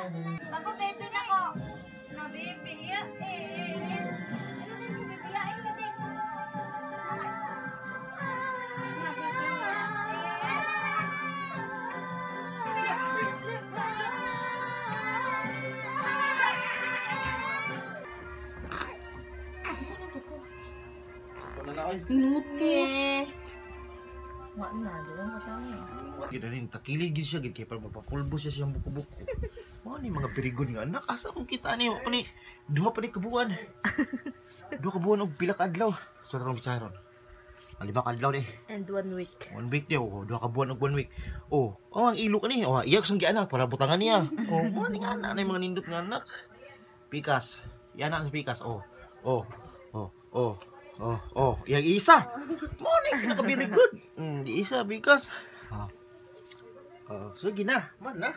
Ako, baby na ko. Nabibiya eh. Ano din, bibiyain ka din. Nuke. Wala na, di ba matama? Gila rin, takiligin siya, kaya para mapapulbo siya siyang buko-buko. Mga ni mga birigon nga, anak, asa kong kita niyo, ni, duha pa ni kabuan. Duha kabuan og pila ka adlaw. Sa tarong bisaron. 5 ka adlaw ni. And 1 week. 1 week niya, duha kabuan og 1 week. Oh, ang ilo ka ni, iyak sang gianak para butangan niya. Oh, mga ni anak na mga nindot nga anak. Pikas. Yan ang pikas. Oh. Yang isa. Mo ni pinakabiligod. Isa bigas. Sige na, man na.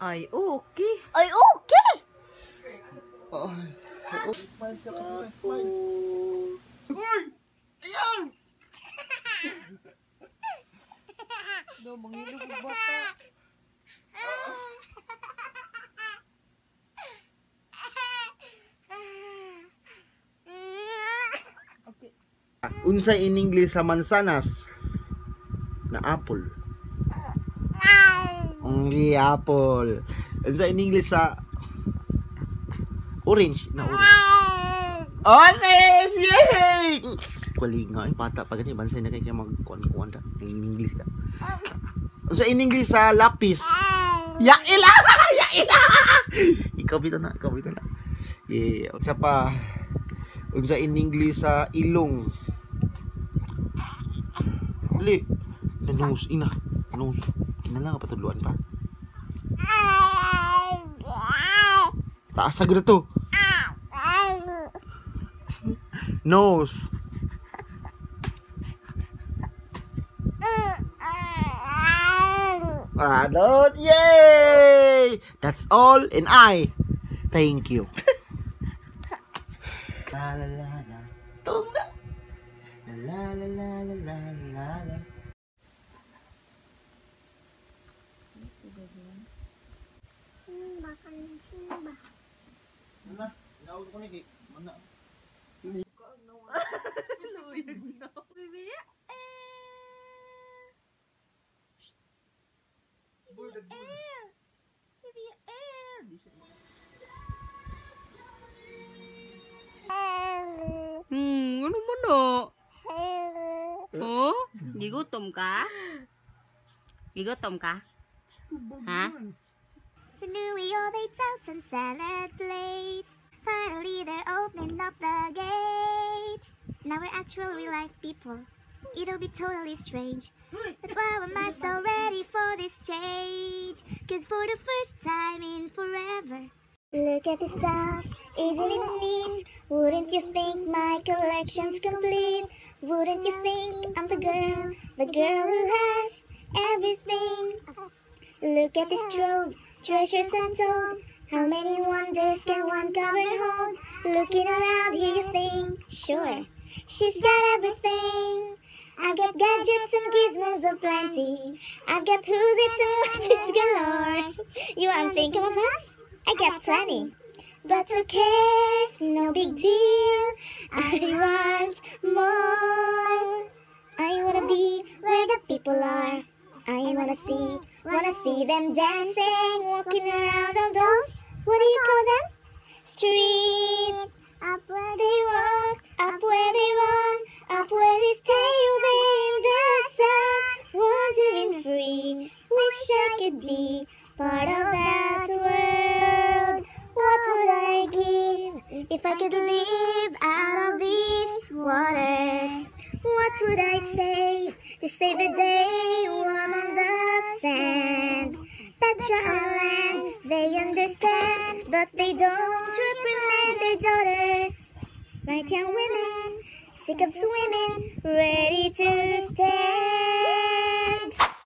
Ay, okay. Ay, okay! Smile siya ka, smile. Uy! Ayan! No, mangilog ang bata. Okay. Unsay in English sa mansanas? Na apple. Only apple. Unsay in English sa orange? Na orange. Orange! Yay! Kulinga, bata pa gani bansay na kay siya magkuan-kuan ta in English ta. Unsay in English sa lapis? Yaila! Yaila! Ikaw bitaw na. Yeah, usa pa. Unsay in English sa ilong? Dili. Nose, ina. Nose. Ina lang patuluan pa. Taas sagad to. Nose. Adot, yay! That's all, and I thank you. La la la la. Tong na. La la la la la la la. Baka ng simba. Mana? Naul ko ni mana? Bibiya eh. Bibiya eh. Ano mo no? Oh? Gigutom ka? Gigutom ka? Ha? Louis, all 8,000 salad plates. Finally, they're opening up the gates. Now we're actual real life people. It'll be totally strange. But why am I so ready for this change? Cause for the first time in forever, look at this stuff, isn't it neat? Wouldn't you think my collection's complete? Wouldn't you think I'm the girl who has everything? Look at this trove, treasures untold. How many wonders can one cupboard hold? Looking around here you think, sure, she's got everything. I got gadgets and gizmos aplenty. I've got who's it's and what's it's galore. You want to think of us? I got plenty. But who cares? No big deal. I want more. I wanna be where the people are. I wanna see them dancing, walking around on those, what do you call them? Street. Up where they walk, up where they run, up where they stay in the sun. Wandering free, wish I could be part of that world. What would I give if I could live out of these waters? What would I say to save the day warm on the sand? Petra and land, they understand, but they don't reprimand their daughters. Right, young women, sick of swimming, ready to stand.